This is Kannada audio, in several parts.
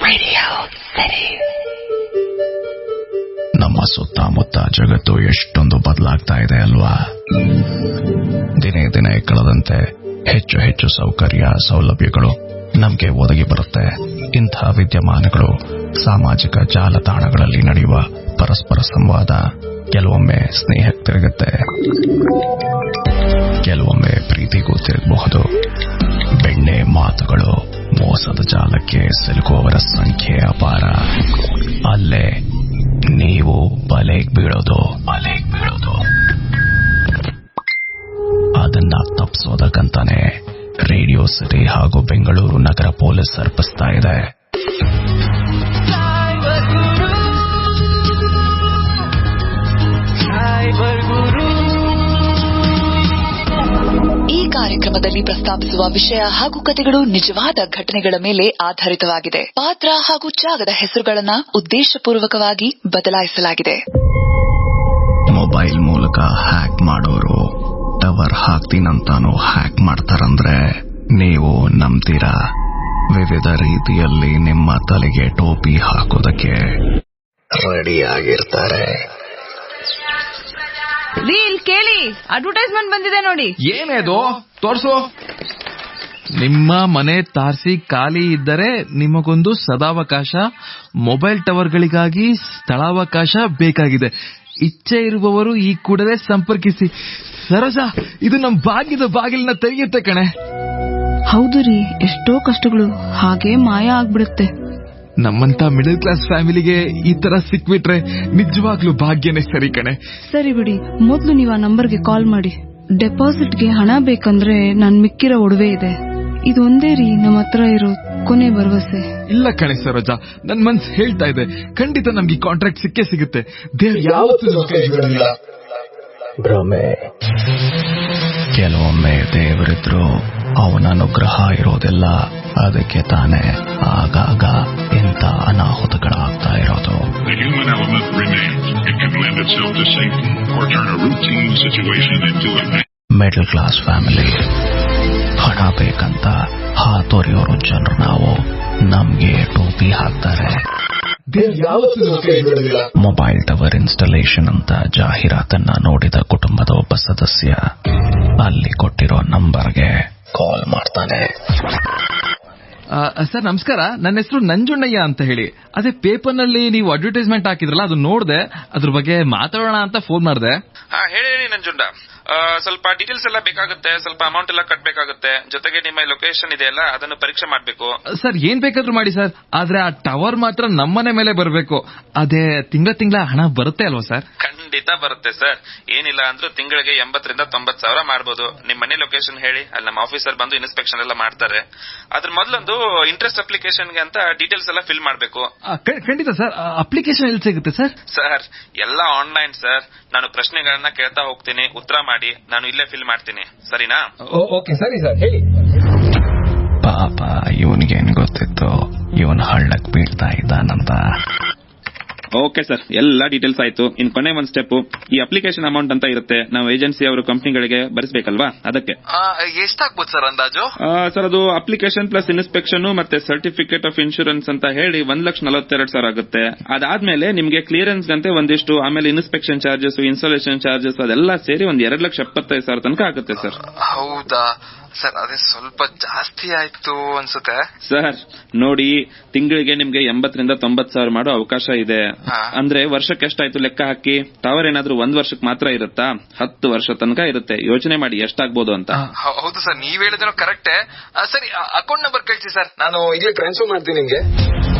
Radio City. ನಮ್ಮ ಸುತ್ತಮುತ್ತ ಜಗತ್ತು ಎಷ್ಟೊಂದು ಬದಲಾಗ್ತಾ ಇದೆ ಅಲ್ವಾ? ದಿನೇ ದಿನೇ ಕಳೆದಂತೆ ಹೆಚ್ಚು ಹೆಚ್ಚು ಸೌಕರ್ಯ ಸೌಲಭ್ಯಗಳು ನಮಗೆ ಒದಗಿ ಬರುತ್ತೆ. ಇಂಥ ವಿದ್ಯಮಾನಗಳು ಸಾಮಾಜಿಕ ಜಾಲತಾಣಗಳಲ್ಲಿ ನಡೆಯುವ ಪರಸ್ಪರ ಸಂವಾದ ಕೆಲವೊಮ್ಮೆ ಸ್ನೇಹಕ್ಕೆ ತಿರುಗುತ್ತೆ, ಕೆಲವೊಮ್ಮೆ ಪ್ರೀತಿಗೂ ತಿರುಗಬಹುದು. ಬೆಣ್ಣೆ ಮಾತುಗಳು ಮೋಸದ ಜಾಲಕ್ಕೆ ಸಿಲುಕುವವರ ಸಂಖ್ಯೆ ಅಪಾರ. ಅಲ್ಲೇ ನೀವು ಬಲೆಗೆ ಬೀಳೋದು. ಅದನ್ನ ತಪ್ಪಿಸೋದಕ್ಕಂತಾನೆ ರೇಡಿಯೋ ಸಿಟಿ ಹಾಗೂ ಬೆಂಗಳೂರು ನಗರ ಪೊಲೀಸ್ ಸರ್ಪಿಸ್ತಾ ಇದೆ. ಈ ಕಾರ್ಯಕ್ರಮದಲ್ಲಿ ಪ್ರಸ್ತಾಪಿಸುವ ವಿಷಯ ಹಾಗೂ ಕಥೆಗಳು ನಿಜವಾದ ಘಟನೆಗಳ ಮೇಲೆ ಆಧಾರಿತವಾಗಿದೆ. ಪಾತ್ರ ಹಾಗೂ ಜಾಗದ ಹೆಸರುಗಳನ್ನು ಉದ್ದೇಶಪೂರ್ವಕವಾಗಿ ಬದಲಾಯಿಸಲಾಗಿದೆ. ಮೊಬೈಲ್ ಮೂಲಕ ಹ್ಯಾಕ್ ಮಾಡೋರು ಟವರ್ ಹಾಕ್ತೀನಂತಾನು ಹ್ಯಾಕ್ ಮಾಡ್ತಾರಂದ್ರೆ ನೀವು ನಂಬ್ತೀರಾ? ವಿವಿಧ ರೀತಿಯಲ್ಲಿ ನಿಮ್ಮ ತಲೆಗೆ ಟೋಪಿ ಹಾಕೋದಕ್ಕೆ ರೆಡಿ ಆಗಿರ್ತಾರೆ. ಕೇಳಿ, ಅಡ್ವರ್ಟೈಸ್ಮೆಂಟ್ ಬಂದಿದೆ ನೋಡಿ. ಏನೇದು ತೋರ್ಸು. ನಿಮ್ಮ ಮನೆ ತಾರಸಿ ಖಾಲಿ ಇದ್ದರೆ ನಿಮಗೊಂದು ಸದಾವಕಾಶ. ಮೊಬೈಲ್ ಟವರ್ಗಳಿಗಾಗಿ ಸ್ಥಳಾವಕಾಶ ಬೇಕಾಗಿದೆ. ಇಚ್ಛೆ ಇರುವವರು ಈ ಕೂಡಲೇ ಸಂಪರ್ಕಿಸಿ. ಸರೋಜಾ, ಇದು ನಮ್ಮ ಭಾಗ್ಯದ ಬಾಗಿಲನ್ನ ತೆರೆಯುತ್ತೆ ಕಣೆ. ಹೌದು ರೀ, ಎಷ್ಟೋ ಕಷ್ಟಗಳು ಹಾಗೆ ಮಾಯ ಆಗ್ಬಿಡುತ್ತೆ. ನಮ್ಮಂತ ಮಿಡಲ್ ಕ್ಲಾಸ್ ಫ್ಯಾಮಿಲಿಗೆ ಈ ತರ ಸಿಕ್ಬಿಟ್ರೆ ನಿಜವಾಗ್ಲೂ ಭಾಗ್ಯನೇ ಸರಿ ಕಣೆ. ಸರಿ ಬಿಡಿ, ಮೊದಲು ನೀವು ಆ ನಂಬರ್ಗೆ ಕಾಲ್ ಮಾಡಿ. ಡೆಪಾಸಿಟ್ಗೆ ಹಣ ಬೇಕಂದ್ರೆ ನಾನ್ ಮಿಕ್ಕಿರೋ ಒಡವೆ ಇದೆ. ಇದೊಂದೇ ರೀ ನಮ್ಮ ಹತ್ರ ಇರೋ ಕೊನೆ ಭರವಸೆ. ಇಲ್ಲ ಕಣೆ ಸರೋಜಾ, ನನ್ ಮನ್ಸು ಹೇಳ್ತಾ ಇದೆ, ಖಂಡಿತ ನಮ್ಗೆ ಕಾಂಟ್ರಾಕ್ಟ್ ಸಿಕ್ಕೇ ಸಿಗುತ್ತೆ. ದೇವ್ರು ಯಾವತ್ತೂ ಕೈ ಬಿಡೋದಿಲ್ಲ. ಭ್ರಮೆ. ಕೆಲವೊಮ್ಮೆ ದೇವರಿದ್ರು ಅವನ ಅನುಗ್ರಹ ಇರೋದಿಲ್ಲ. ಅದಕ್ಕೆ ತಾನೇ ಆಗಾಗ ಇಂಥ ಅನಾಹುತಗಳಾಗ್ತಾ ಇರೋದು. ಮಿಡಲ್ ಕ್ಲಾಸ್ ಫ್ಯಾಮಿಲಿ ಹಣ ಬೇಕಂತ ಹಾತೊರೆಯೋರು ಜನರು ನಾವು. ನಮ್ಗೆ ಟೋಪಿ ಹಾಕ್ತಾರೆ. ಮೊಬೈಲ್ ಟವರ್ ಇನ್ಸ್ಟಾಲೇಷನ್ ಅಂತ ಜಾಹೀರಾತನ್ನ ನೋಡಿದ ಕುಟುಂಬದ ಒಬ್ಬ ಸದಸ್ಯ ಅಲ್ಲಿ ಕೊಟ್ಟಿರೋ ನಂಬರ್ಗೆ ಕಾಲ್ ಮಾಡ್ತಾನೆ. ಸರ್ ನಮಸ್ಕಾರ, ನನ್ನ ಹೆಸರು ನಂಜುಣ್ಣಯ್ಯ ಅಂತ ಹೇಳಿ. ಅದೇ ಪೇಪರ್ನಲ್ಲಿ ನೀವು ಅಡ್ವರ್ಟೈಸ್ಮೆಂಟ್ ಹಾಕಿದ್ರಲ್ಲ, ಅದು ನೋಡಿದೆ. ಅದ್ರ ಬಗ್ಗೆ ಮಾತಾಡೋಣ ಅಂತ ಫೋನ್ ಮಾಡಿದೆ. ಹೇಳಿ ನಂಜುಂಡ, ಸ್ವಲ್ಪ ಡೀಟೇಲ್ಸ್ ಎಲ್ಲ ಬೇಕಾಗುತ್ತೆ, ಸ್ವಲ್ಪ ಅಮೌಂಟ್ ಎಲ್ಲ ಕಟ್ಟಬೇಕಾಗುತ್ತೆ. ಜೊತೆಗೆ ನಿಮ್ಮ ಲೊಕೇಶನ್ ಇದೆಯಲ್ಲ, ಅದನ್ನು ಪರೀಕ್ಷೆ ಮಾಡಬೇಕು. ಸರ್ ಏನ್ ಬೇಕಾದ್ರೂ ಮಾಡಿ ಸರ್, ಆದ್ರೆ ಆ ಟವರ್ ಮಾತ್ರ ನಮ್ಮನೆ ಮೇಲೆ ಬರಬೇಕು. ಅದೇ ತಿಂಗಳ ಹಣ ಬರುತ್ತೆ ಅಲ್ವಾ ಸರ್? ಖಂಡಿತ ಬರುತ್ತೆ ಸರ್. ಏನಿಲ್ಲ ಅಂದ್ರೂ ತಿಂಗಳಿಗೆ 80,000 ರಿಂದ 90,000 ಮಾಡಬಹುದು. ನಿಮ್ಮ ಮನೆ ಲೊಕೇಶನ್ ಹೇಳಿ, ಅಲ್ಲಿ ನಮ್ಮ ಆಫೀಸರ್ ಬಂದು ಇನ್ಸ್ಪೆಕ್ಷನ್ ಎಲ್ಲ ಮಾಡ್ತಾರೆ. ಅದ್ರ ಮೊದಲೊಂದು ಇಂಟ್ರೆಸ್ಟ್ ಅಪ್ಲಿಕೇಶನ್ಗೆ ಅಂತ ಡೀಟೇಲ್ಸ್ ಎಲ್ಲ ಫಿಲ್ ಮಾಡಬೇಕು. ಖಂಡಿತ ಸರ್. ಅಪ್ಲಿಕೇಶನ್ ಎಲ್ಲಿ ಸಿಗುತ್ತೆ ಸರ್? ಸರ್ ಎಲ್ಲ ಆನ್ಲೈನ್ ಸರ್. ನಾನು ಪ್ರಶ್ನೆಗಳನ್ನ ಕೇಳ್ತಾ ಹೋಗ್ತೀನಿ, ಉತ್ತರ ಮಾಡಿ ನಾನು ಇಲ್ಲೇ ಫಿಲ್ ಮಾಡ್ತೀನಿ. ಸರಿನಾ? ಓಕೆ ಸರಿ ಸರ್, ಹೇಳಿ. ಪಾಪ ಇವನಿಗೇನು ಗೊತ್ತಿತ್ತು ಇವನ್ ಹಳ್ಳಕ್ ಬೀಳ್ತಾ ಇದ್ದಾನಂತ. ಓಕೆ ಸರ್, ಎಲ್ಲ ಡೀಟೇಲ್ಸ್ ಆಯ್ತು. ಇನ್ ಕೊನೆ ಒಂದ್ ಸ್ಟೆಪ್, ಈ ಅಪ್ಲಿಕೇಶನ್ ಅಮೌಂಟ್ ಅಂತ ಇರುತ್ತೆ, ನಾವು ಏಜೆನ್ಸಿ ಅವರು ಕಂಪನಿಗಳಿಗೆ ಭರಿಸಬೇಕಲ್ವಾ, ಅದಕ್ಕೆ. ಎಷ್ಟಾಗ್ಬೋದು ಸರ್ ಅಂದಾಜು? ಸರ್ ಅದು ಅಪ್ಲಿಕೇಶನ್ ಪ್ಲಸ್ ಇನ್ಸ್ಪೆಕ್ಷನ್ ಮತ್ತೆ ಸರ್ಟಿಫಿಕೇಟ್ ಆಫ್ ಇನ್ಶೂರೆನ್ಸ್ ಅಂತ ಹೇಳಿ 1,42,000 ಆಗುತ್ತೆ. ಅದಾದ್ಮೇಲೆ ನಿಮ್ಗೆ ಕ್ಲಿಯರೆನ್ಸ್ ಗಂತೆ ಒಂದಿಷ್ಟು, ಆಮೇಲೆ ಇನ್ಸ್ಪೆಕ್ಷನ್ ಚಾರ್ಜಸ್, ಇನ್ಸ್ಟಾಲೇಷನ್ ಚಾರ್ಜಸ್ ಅದೆಲ್ಲ ಸೇರಿ ಒಂದು 2,75,000 ತನಕ ಆಗುತ್ತೆ ಸರ್. ಹೌದಾ ಸರ್? ಅದೇ ಸ್ವಲ್ಪ ಜಾಸ್ತಿ ಆಯ್ತು ಅನ್ಸುತ್ತೆ ಸರ್. ನೋಡಿ, ತಿಂಗಳಿಗೆ ನಿಮ್ಗೆ 80,000 ರಿಂದ 90,000 ಮಾಡೋ ಅವಕಾಶ ಇದೆ. ಅಂದ್ರೆ ವರ್ಷಕ್ಕೆ ಎಷ್ಟಾಯ್ತು ಲೆಕ್ಕ ಹಾಕಿ. ಟವರ್ ಏನಾದ್ರೂ 1 ವರ್ಷಕ್ಕೆ ಮಾತ್ರ ಇರುತ್ತಾ? 10 ವರ್ಷ ತನಕ ಇರುತ್ತೆ. ಯೋಚನೆ ಮಾಡಿ ಎಷ್ಟಾಗ್ಬೋದು ಅಂತ. ಹೌದು ಸರ್, ನೀವ್ ಹೇಳಿದ್ರು ಕರೆಕ್ಟೇ. ಸರಿ, ಅಕೌಂಟ್ ನಂಬರ್ ಕಳಿಸಿ ಸರ್, ನಾನು ಈಗ ಟ್ರಾನ್ಸ್ಫರ್ ಮಾಡ್ತೀನಿ ನಿಮ್ಗೆ.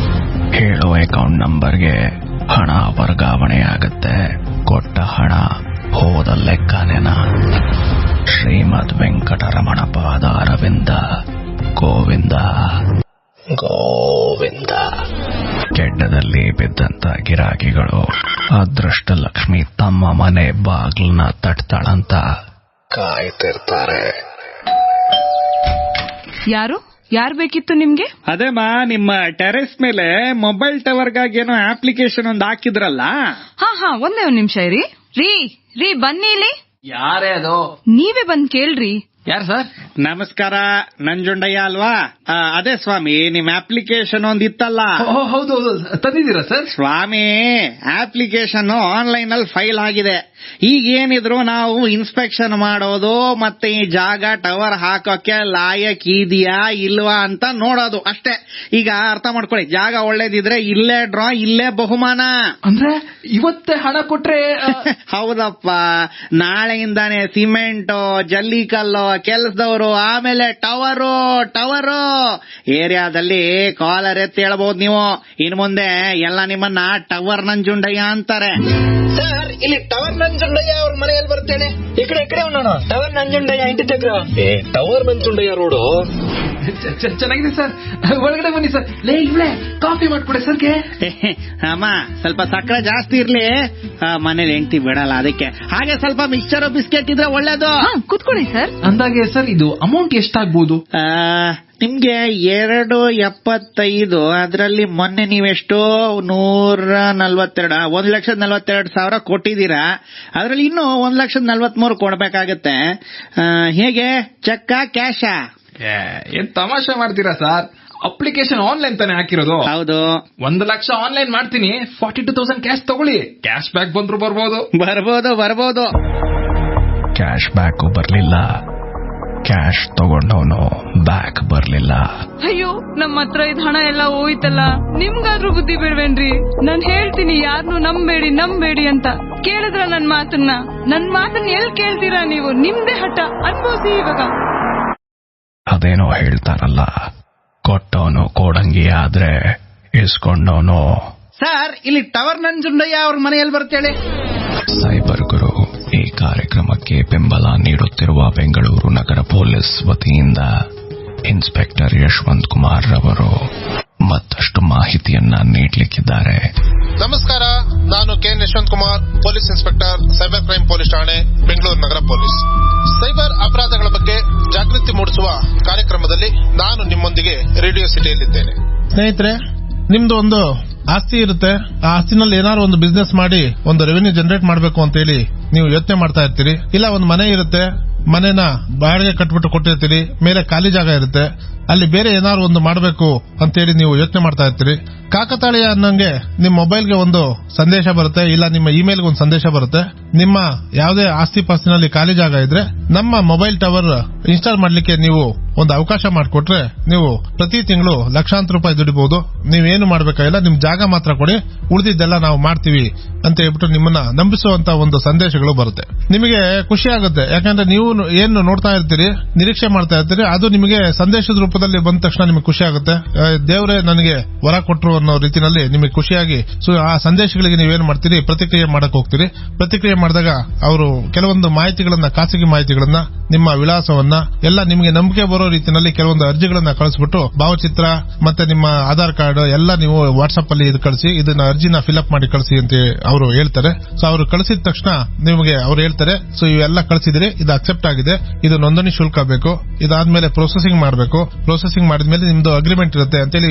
ಹೇಳೋ ಅಕೌಂಟ್ ನಂಬರ್ಗೆ ಹಣ ವರ್ಗಾವಣೆ ಆಗುತ್ತೆ. ಕೊಟ್ಟ ಹಣ ಹೋದ ಲೆಕ್ಕನೇನ. ಶ್ರೀಮದ್ ವೆಂಕಟರಮಣ ಪಾದ ಅರವಿಂದ ಗೋವಿಂದ ಗೋವಿಂದ. ಕೆಡ್ಡದಲ್ಲಿ ಬಿದ್ದಂತ ಗಿರಾಕಿಗಳು ಅದೃಷ್ಟ ಲಕ್ಷ್ಮಿ ತಮ್ಮ ಮನೆ ಬಾಗ್ಲನ್ನ ತಟ್ತಾಳಂತ ಕಾಯ್ತಿರ್ತಾರೆ. ಯಾರು ಬೇಕಿತ್ತು ನಿಮ್ಗೆ? ಅದೇಮಾ, ನಿಮ್ಮ ಟೆರೆಸ್ ಮೇಲೆ ಮೊಬೈಲ್ ಟವರ್ಗಾಗಿ ಏನೋ ಅಪ್ಲಿಕೇಶನ್ ಒಂದು ಹಾಕಿದ್ರಲ್ಲ. ಒಂದೇ ಒಂದ್ ನಿಮಿಷ ಇರಿ. ರೀ ಬನ್ನಿ ಇಲ್ಲಿ. ಯಾರೇ ಅದು? ನೀವೇ ಬಂದ್ ಕೇಳ್ರಿ. ಯಾರು ಸರ್? ನಮಸ್ಕಾರ, ನಂಜುಂಡಯ್ಯ ಅಲ್ವಾ? ಅದೇ ಸ್ವಾಮಿ, ನಿಮ್ ಅಪ್ಲಿಕೇಶನ್ ಒಂದಿತ್ತಲ್ಲ. ಹೌದು ತಂದಿದ್ದೀರಾ ಸರ್? ಸ್ವಾಮಿ, ಅಪ್ಲಿಕೇಶನ್ ಆನ್ಲೈನ್ ಅಲ್ಲಿ ಫೈಲ್ ಆಗಿದೆ. ಈಗ ಏನಿದ್ರು ನಾವು ಇನ್ಸ್ಪೆಕ್ಷನ್ ಮಾಡೋದು ಮತ್ತೆ ಈ ಜಾಗ ಟವರ್ ಹಾಕೋಕೆ ಲಾಯಕ್ ಇದೆಯಾ ಇಲ್ವಾ ಅಂತ ನೋಡೋದು ಅಷ್ಟೇ. ಈಗ ಅರ್ಥ ಮಾಡ್ಕೊಳ್ಳಿ, ಜಾಗ ಒಳ್ಳೇದಿದ್ರೆ ಇಲ್ಲೇ ಡ್ರಾ, ಇಲ್ಲೇ ಬಹುಮಾನ. ಅಂದ್ರೆ ಇವತ್ತೇ ಹಣ ಕೊಟ್ರೆ? ಹೌದಪ್ಪ, ನಾಳೆಯಿಂದಾನೆ ಸಿಮೆಂಟ್, ಜಲ್ಲಿಕಲ್ಲು, ಕೆಲ್ಸದವರು, ಆಮೇಲೆ ಟವರು ಏರಿಯಾದಲ್ಲಿ ಕಾಲರ್ ಎತ್ತಿ ಹೇಳ್ಬಹುದು ನೀವು. ಇನ್ ಮುಂದೆ ಎಲ್ಲ ನಿಮ್ಮನ್ನ ಟವರ್ ನಂಜುಂಡಯ್ಯ ಅಂತಾರೆ. ಸರ್, ಇಲ್ಲಿ ಟವರ್ ನಂಜುಂಡಯ್ಯ ಅವ್ರ ಮನೆಯಲ್ಲಿ ಬರ್ತೇನೆ. ಈ ಕಡೆ ನೋಡೋಣ, ಟವರ್ ನಂಜುಂಡಯ್ಯ ಇಂಟಿ ತೆಗ್ರ. ಟವರ್ ನಂಜುಂಡಯ್ಯ ರೋಡು ಚೆನ್ನಾಗಿದೆ ಸರ್. ಒಳಗಡೆ ಬನ್ನಿ ಸರ್. ಇವ್ಳೆ ಕಾಫಿ ಮಾಡ್ಕೊಡೆ ಸರ್ಗೆ. ಅಮ್ಮ, ಸ್ವಲ್ಪ ಸಕ್ಕರೆ ಜಾಸ್ತಿ ಇರ್ಲಿ, ಮನೇಲಿ ಹೆಂಡತಿ ಬಿಡಲ್ಲ, ಅದಕ್ಕೆ. ಹಾಗೆ ಸ್ವಲ್ಪ ಮಿಕ್ಸ್ಚರ್ ಬಿಸ್ಕೆಟ್ ಇದ್ರೆ ಒಳ್ಳೇದು. ಕೂತ್ಕೊಳ್ಳಿ ಸರ್. ಅಂದಾಗೆ ಸರ್ ಇದು ಅಮೌಂಟ್ ಎಷ್ಟಾಗ್ಬೋದು? ನಿಮ್ಗೆ 275. ಅದರಲ್ಲಿ ಮೊನ್ನೆ ನೀವೆಷ್ಟು 142 1,42,000 ಕೊಟ್ಟಿದ್ದೀರಾ. ಅದರಲ್ಲಿ ಇನ್ನೂ 1,43,000 ಕೊಡ್ಬೇಕಾಗತ್ತೆ. ಹೇಗೆ, ಚೆಕ್ಕ ಕ್ಯಾಶಾ? ಏನ್ ತಮಾಷೆ ಮಾಡ್ತೀರಾ ಸರ್? ಅಪ್ಲಿಕೇಶನ್ ಆನ್ಲೈನ್ ತಾನೇ ಹಾಕಿರೋದು? ಹೌದು. 1,00,000 ಆನ್ಲೈನ್ ಮಾಡ್ತೀನಿ, 42,000 ಕ್ಯಾಶ್ ತಗೊಳ್ಳಿ. ಕ್ಯಾಶ್ ಬ್ಯಾಕ್ ಬಂದ್ರು ಬರ್ಬೋದು. ಕ್ಯಾಶ್ ಬ್ಯಾಕು ಬರ್ಲಿಲ್ಲ, ಕ್ಯಾಶ್ ತಗೊಂಡವನು ಬ್ಯಾಕ್ ಬರ್ಲಿಲ್ಲ. ಅಯ್ಯೋ, ನಮ್ಮ ಹತ್ರ ಇದ್ ಹಣ ಎಲ್ಲ ಹೋಯ್ತಲ್ಲ. ನಿಮ್ಗಾದ್ರೂ ಬುದ್ಧಿ ಬೇಡ್ವೇನ್ರಿ? ನಾನ್ ಹೇಳ್ತೀನಿ, ಯಾರನ್ನು ನಂಬೇಡಿ ಅಂತ. ಕೇಳಿದ್ರ ನನ್ ಮಾತನ್ನ ಎಲ್ ಕೇಳ್ತೀರಾ ನೀವು? ನಿಮ್ದೇ ಹಠ ಅನ್ಭವಿಸಿ ಇವಾಗ. ಅದೇನೋ ಹೇಳ್ತಾರಲ್ಲ, ಕೊಟ್ಟವನು ಕೋಡಂಗಿ ಆದ್ರೆ ಇಸ್ಕೊಂಡವನು. ಸರ್, ಇಲ್ಲಿ ಟವರ್ ನಂಜುಂಡಯ್ಯ ಅವ್ರ ಮನೆಯಲ್ಲಿ ಬರ್ತೇಳಿ. ಸೈಬರ್ ಗುರು ಈ ಕಾರ್ಯಕ್ರಮಕ್ಕೆ ಬೆಂಬಲ ನೀಡುತ್ತಿರುವ ಬೆಂಗಳೂರು ನಗರ ಪೊಲೀಸ್ ವತಿಯಿಂದ ಇನ್ಸ್ಪೆಕ್ಟರ್ ಯಶವಂತ್ ಕುಮಾರ್ ರವರು ಮತ್ತಷ್ಟು ಮಾಹಿತಿಯನ್ನ ನೀಡಲಿಕ್ಕಿದ್ದಾರೆ. ನಮಸ್ಕಾರ, ನಾನು K Yashwant Kumar, police inspector, cyber crime police ಠಾಣೆ, ಬೆಂಗಳೂರು ನಗರ ಪೊಲೀಸ್. ಸೈಬರ್ ಅಪರಾಧಗಳ ಬಗ್ಗೆ ಜಾಗೃತಿ ಮೂಡಿಸುವ ಕಾರ್ಯಕ್ರಮದಲ್ಲಿ ನಾನು ನಿಮ್ಮೊಂದಿಗೆ ರೇಡಿಯೋ ಸಿಟಿಯಲ್ಲಿದ್ದೇನೆ. ಸ್ನೇಹಿತರೆ, ನಿಮ್ದು ಒಂದು ಆಸ್ತಿ ಇರುತ್ತೆ. ಆ ಆಸ್ತಿನಲ್ಲಿ ಏನಾದ್ರು ಒಂದು ಬಿಸ್ನೆಸ್ ಮಾಡಿ ಒಂದು ರೆವೆನ್ಯೂ ಜನರೇಟ್ ಮಾಡಬೇಕು ಅಂತ ಹೇಳಿ ನೀವು ಯೋಚನೆ ಮಾಡ್ತಾ ಇರ್ತೀರಿ. ಇಲ್ಲ, ಒಂದು ಮನೆ ಇರುತ್ತೆ, ಮನೆನ ಬಾಡಿಗೆ ಕಟ್ಬಿಟ್ಟು ಕೊಟ್ಟಿರ್ತೀರಿ, ಮೇಲೆ ಖಾಲಿ ಜಾಗ ಇರುತ್ತೆ, ಅಲ್ಲಿ ಬೇರೆ ಏನಾದ್ರು ಒಂದು ಮಾಡಬೇಕು ಅಂತೇಳಿ ನೀವು ಯೋಚನೆ ಮಾಡ್ತಾ ಇರ್ತೀರಿ. ಕಾಕತಾಳೀಯ ಅನ್ನಂಗೆ ನಿಮ್ಮ ಮೊಬೈಲ್ಗೆ ಒಂದು ಸಂದೇಶ ಬರುತ್ತೆ, ಇಲ್ಲ ನಿಮ್ಮ ಇಮೇಲ್ಗೆ ಒಂದು ಸಂದೇಶ ಬರುತ್ತೆ. ನಿಮ್ಮ ಯಾವುದೇ ಆಸ್ತಿ ಪಾಸ್ತಿನಲ್ಲಿ ಖಾಲಿ ಜಾಗ ಇದ್ರೆ ನಮ್ಮ ಮೊಬೈಲ್ ಟವರ್ ಇನ್ಸ್ಟಾಲ್ ಮಾಡ್ಲಿಕ್ಕೆ ನೀವು ಒಂದು ಅವಕಾಶ ಮಾಡಿಕೊಟ್ರೆ ನೀವು ಪ್ರತಿ ತಿಂಗಳು ಲಕ್ಷಾಂತರ ರೂಪಾಯಿ ದುಡಿಬಹುದು. ನೀವೇನು ಮಾಡಬೇಕಾಗಿಲ್ಲ, ನಿಮ್ ಜಾಗ ಮಾತ್ರ ಕೊಡಿ, ಉಳಿದಿದ್ದೆಲ್ಲ ನಾವು ಮಾಡ್ತೀವಿ ಅಂತ ಹೇಳ್ಬಿಟ್ಟು ನಿಮ್ಮನ್ನ ನಂಬಿಸುವಂತ ಒಂದು ಸಂದೇಶಗಳು ಬರುತ್ತೆ. ನಿಮಗೆ ಖುಷಿ ಆಗುತ್ತೆ, ಯಾಕಂದ್ರೆ ನೀವು ಏನು ನೋಡ್ತಾ ಇರ್ತೀರಿ, ನಿರೀಕ್ಷೆ ಮಾಡ್ತಾ ಇರ್ತೀರಿ, ಅದು ನಿಮಗೆ ಸಂದೇಶದ ರೂಪದಲ್ಲಿ ಬಂದ ತಕ್ಷಣ ನಿಮಗೆ ಖುಷಿ ಆಗುತ್ತೆ. ದೇವರೇ ನನಗೆ ವರ ಕೊಟ್ಟರು ಅನ್ನೋ ರೀತಿಯಲ್ಲಿ ನಿಮಗೆ ಖುಷಿಯಾಗಿ ಆ ಸಂದೇಶಗಳಿಗೆ ನೀವೇನು ಮಾಡ್ತೀರಿ, ಪ್ರತಿಕ್ರಿಯೆ ಮಾಡಕ್ ಹೋಗ್ತೀರಿ. ಪ್ರತಿಕ್ರಿಯೆ ಮಾಡಿದಾಗ ಅವರು ಕೆಲವೊಂದು ಮಾಹಿತಿಗಳನ್ನ, ಖಾಸಗಿ ಮಾಹಿತಿಗಳನ್ನ, ನಿಮ್ಮ ವಿಳಾಸವನ್ನ ಎಲ್ಲ ನಿಮಗೆ ನಂಬಿಕೆ ಬರೋ ರೀತಿಯಲ್ಲಿ ಕೆಲವೊಂದು ಅರ್ಜಿಗಳನ್ನ ಕಳಿಸ್ಬಿಟ್ಟು ಭಾವಚಿತ್ರ ಮತ್ತೆ ನಿಮ್ಮ ಆಧಾರ್ ಕಾರ್ಡ್ ಎಲ್ಲ ನೀವು ವಾಟ್ಸ್ಆಪ್ ಅಲ್ಲಿ ಇದು ಕಳಿಸಿ, ಇದನ್ನ ಅರ್ಜಿನ ಫಿಲ್ಅಪ್ ಮಾಡಿ ಕಳಿಸಿ ಅಂತ ಅವರು ಹೇಳ್ತಾರೆ. ಸೊ ಅವರು ಕಳಿಸಿದ ತಕ್ಷಣ ನಿಮಗೆ ಅವ್ರು ಹೇಳ್ತಾರೆ, ಸೊ ಇವೆಲ್ಲ ಕಳಿಸಿದ್ರಿ, ಇದು ಅಕ್ಸೆಪ್ಟ್ ಆಗಿದೆ, ಇದು ನೋಂದಣಿ ಶುಲ್ಕ ಬೇಕು, ಇದಾದ್ಮೇಲೆ ಪ್ರೊಸೆಸಿಂಗ್ ಮಾಡಬೇಕು, ಪ್ರೊಸೆಸಿಂಗ್ ಮಾಡಿದ್ಮೇಲೆ ನಿಮ್ದು ಅಗ್ರಿಮೆಂಟ್ ಇರುತ್ತೆ ಅಂತೇಳಿ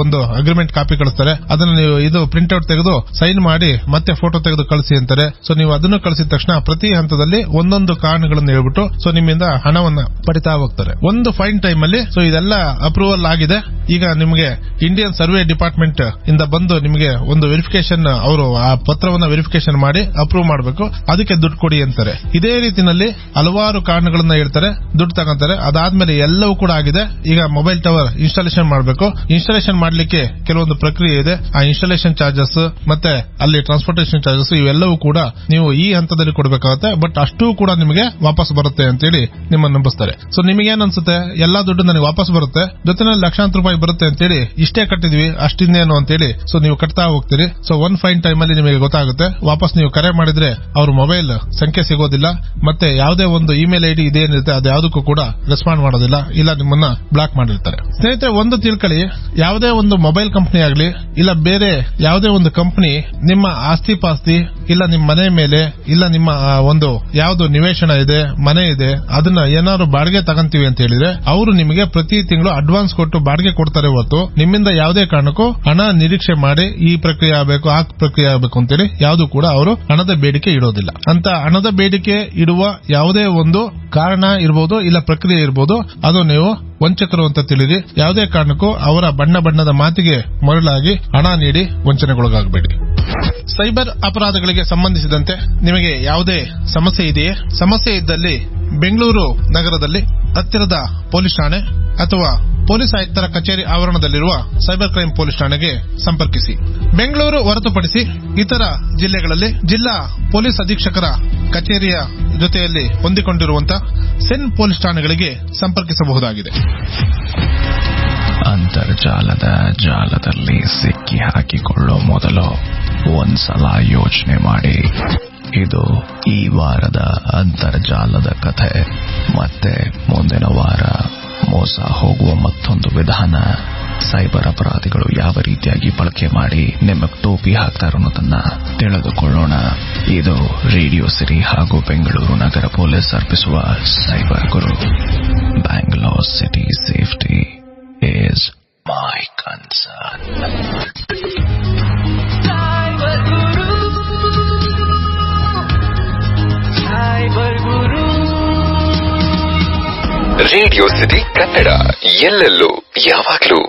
ಒಂದು ಅಗ್ರಿಮೆಂಟ್ ಕಾಪಿ ಕಳಿಸ್ತಾರೆ. ಅದನ್ನ ನೀವು ಇದು ಪ್ರಿಂಟ್ ಔಟ್ ತೆಗೆದು ಸೈನ್ ಮಾಡಿ ಮತ್ತೆ ಫೋಟೋ ತೆಗೆದು ಕಳಿಸಿ ಅಂತಾರೆ. ಸೊ ನೀವು ಅದನ್ನು ಕಳಿಸಿದ ತಕ್ಷಣ ಪ್ರತಿ ಹಂತದಲ್ಲಿ ಒಂದೊಂದು ಕಾರಣಗಳನ್ನು ಹೇಳ್ಬಿಟ್ಟು ಸೊ ನಿಮ್ಮಿಂದ ಹಣವನ್ನ ಪಡಿತಾ ಹೋಗ್ತಾರೆ. ಒಂದು ಫೈನ್ ಟೈಮ್ ಅಲ್ಲಿ ಸೊ ಇದೆಲ್ಲ ಅಪ್ರೂವಲ್ ಆಗಿದೆ. ಈಗ ನಿಮಗೆ ಇಂಡಿಯನ್ ಸರ್ವೆ ಡಿಪಾರ್ಟ್ಮೆಂಟ್ ಇಂದ ಬಂದು ನಿಮಗೆ ಒಂದು ವೆರಿಫಿಕೇಶನ್, ಅವರು ಆ ಪತ್ರವನ್ನ ವೆರಿಫಿಕೇಶನ್ ಮಾಡಿ ಅಪ್ರೂವ್ ಮಾಡಬೇಕು, ಅದಕ್ಕೆ ದುಡ್ಡು ಕೊಡಿ ಅಂತಾರೆ. ಇದೇ ರೀತಿನಲ್ಲಿ ಹಲವಾರು ಕಾರಣಗಳನ್ನ ಹೇಳ್ತಾರೆ, ದುಡ್ಡು ತಗೊಂತಾರೆ. ಅದಾದ್ಮೇಲೆ ಎಲ್ಲವೂ ಕೂಡ ಆಗಿದೆ. ಈಗ ಮೊಬೈಲ್ ಟವರ್ ಇನ್ಸ್ಟಾಲೇಷನ್ ಮಾಡಬೇಕು. ಇನ್ಸ್ಟಾಲೇಷನ್ ಮಾಡ್ಲಿಕ್ಕೆ ಕೆಲವೊಂದು ಪ್ರಕ್ರಿಯೆ ಇದೆ. ಆ ಇನ್ಸ್ಟಾಲೇಷನ್ ಚಾರ್ಜಸ್ ಮತ್ತೆ ಅಲ್ಲಿ ಟ್ರಾನ್ಸ್ಪೋರ್ಟೇಷನ್ ಚಾರ್ಜಸ್ ಇವೆಲ್ಲವೂ ಕೂಡ ನೀವು ಈ ಹಂತದಲ್ಲಿ ಕೊಡಬೇಕಾಗುತ್ತೆ. ಬಟ್ ಅಷ್ಟೂ ಕೂಡ ನಿಮಗೆ ವಾಪಸ್ ಬರುತ್ತೆ ಅಂತೇಳಿ ನಿಮ್ಮನ್ನು ನಂಬಿಸ್ತಾರೆ. ಸೊ ನಿಮಗೇನ್ ಅನ್ಸುತ್ತೆ, ಎಲ್ಲಾ ದುಡ್ಡು ನನಗೆ ವಾಪಸ್ ಬರುತ್ತೆ, ಜೊತೆನಲ್ಲಿ ಲಕ್ಷಾಂತರ ರೂಪಾಯಿ ಬರುತ್ತೆ ಅಂತೇಳಿ, ಇಷ್ಟೇ ಕಟ್ಟಿದ್ವಿ ಅಷ್ಟಿನ್ನೇನು ಅಂತೇಳಿ ಸೊ ನೀವು ಕಟ್ತಾ ಹೋಗ್ತೀರಿ. ಸೊ ಒನ್ ಫೈನ್ ಟೈಮ್ ಅಲ್ಲಿ ನಿಮಗೆ ಗೊತ್ತಾಗುತ್ತೆ. ವಾಪಸ್ ನೀವು ಕರೆ ಮಾಡಿದ್ರೆ ಅವ್ರ ಮೊಬೈಲ್ ಸಂಖ್ಯೆ ಸಿಗೋದಿಲ್ಲ, ಮತ್ತೆ ಯಾವುದೇ ಒಂದು ಇಮೇಲ್ ಐಡಿ ಇದೇನಿರುತ್ತೆ ಅದು ಯಾವುದಕ್ಕೂ ಕೂಡ ರೆಸ್ಪಾಂಡ್ ಮಾಡೋದಿಲ್ಲ, ಇಲ್ಲ ನಿಮ್ಮನ್ನ ಬ್ಲಾಕ್ ಮಾಡಿರ್ತಾರೆ. ಸ್ನೇಹಿತರೆ, ಒಂದು ತಿಳ್ಕೊಳ್ಳಿ, ಯಾವುದೇ ಒಂದು ಮೊಬೈಲ್ ಕಂಪನಿ ಆಗಲಿ ಇಲ್ಲ ಬೇರೆ ಯಾವುದೇ ಒಂದು ಕಂಪನಿ ನಿಮ್ಮ ಆಸ್ತಿ ಪಾಸ್ತಿ ಇಲ್ಲ ನಿಮ್ಮ ಮನೆ ಮೇಲೆ, ಇಲ್ಲ ನಿಮ್ಮ ಒಂದು ಯಾವ್ದು ನಿವೇಶನ ಇದೆ, ಮನೆ ಇದೆ, ಅದನ್ನ ಏನಾದ್ರು ಬಾಡಿಗೆ ತಗಂತೀವಿ ಅಂತ ಹೇಳಿದ್ರೆ ಅವರು ನಿಮಗೆ ಪ್ರತಿ ತಿಂಗಳು ಅಡ್ವಾನ್ಸ್ ಕೊಟ್ಟು ಬಾಡಿಗೆ ಕೊಡ್ತಾರೆ ಹೊರತು ನಿಮ್ಮಿಂದ ಯಾವುದೇ ಕಾರಣಕ್ಕೂ ಹಣ ನಿರೀಕ್ಷೆ ಮಾಡಿ ಈ ಪ್ರಕ್ರಿಯೆ ಆಗಬೇಕು, ಆ ಪ್ರಕ್ರಿಯೆ ಆಗಬೇಕು ಅಂತೇಳಿ ಯಾವುದು ಕೂಡ ಅವರು ಹಣದ ಬೇಡಿಕೆ ಇಡೋದಿಲ್ಲ. ಅಂತ ಹಣದ ಬೇಡಿಕೆ ಇಡುವ ಯಾವುದೇ ಒಂದು ಕಾರಣ ಇರಬಹುದು, ಇಲ್ಲ ಪ್ರಕ್ರಿಯೆ ಇರಬಹುದು, ಅದು ನೀವು ವಂಚಕರು ಅಂತ ತಿಳಿರಿ. ಯಾವುದೇ ಕಾರಣಕ್ಕೂ ಅವರ ಬಣ್ಣದ ಮಾತಿಗೆ ಮರಳಾಗಿ ಹಣ ನೀಡಿ ವಂಚನೆಗೊಳಗಾಗಬೇಡಿ. ಸೈಬರ್ ಅಪರಾಧಗಳಿಗೆ ಸಂಬಂಧಿಸಿದಂತೆ ನಿಮಗೆ ಯಾವುದೇ ಸಮಸ್ಯೆ ಇದೆಯೇ? ಸಮಸ್ಯೆ ಇದ್ದಲ್ಲಿ ಬೆಂಗಳೂರು ನಗರದಲ್ಲಿ ಹತ್ತಿರದ ಪೊಲೀಸ್ ಠಾಣೆ ಅಥವಾ ಪೊಲೀಸ್ ಆಯುಕ್ತರ ಕಚೇರಿ ಆವರಣದಲ್ಲಿರುವ ಸೈಬರ್ ಕ್ರೈಂ ಪೊಲೀಸ್ ಠಾಣೆಗೆ ಸಂಪರ್ಕಿಸಿ. ಬೆಂಗಳೂರು ಹೊರತುಪಡಿಸಿ ಇತರ ಜಿಲ್ಲೆಗಳಲ್ಲಿ ಜಿಲ್ಲಾ ಪೊಲೀಸ್ ಅಧೀಕ್ಷಕರ ಕಚೇರಿಯ ಜೊತೆಯಲ್ಲಿ ಹೊಂದಿಕೊಂಡಿರುವಂತಹ ಸೆನ್ ಪೊಲೀಸ್ ಠಾಣೆಗಳಿಗೆ ಸಂಪರ್ಕಿಸಬಹುದಾಗಿದೆ. ಅಂತರ್ಜಾಲದ ಜಾಲದಲ್ಲಿ ಸಿಕ್ಕಿ ಹಾಕಿಕೊಳ್ಳೋ ಮೊದಲು ಒಂದ್ಸಲ ಯೋಚನೆ ಮಾಡಿ. ಇದು ಈ ವಾರದ ಅಂತರ್ಜಾಲದ ಕಥೆ. ಮತ್ತೆ ಮುಂದಿನ ವಾರ ಮೋಸ ಹೋಗುವ ಮತ್ತೊಂದು ವಿಧಾನ, ಸೈಬರ್ ಅಪರಾಧಿಗಳು ಯಾವ ರೀತಿಯಾಗಿ ಬಳಕೆ ಮಾಡಿ ನಿಮಗೆ ಟೋಪಿ ಹಾಕ್ತಾರೆ ಅನ್ನೋದನ್ನ ತಿಳಿದುಕೊಳ್ಳೋಣ. ಇದು ರೇಡಿಯೋ ಸಿಟಿ ಹಾಗೂ ಬೆಂಗಳೂರು ನಗರ ಪೊಲೀಸ್ ಅರ್ಪಿಸುವ cyber Guru. Bangalore city safety is my concern. Radio city Kannada, ಎಲ್ಲೆಲ್ಲೂ ಯಾವಾಗ್ಲೂ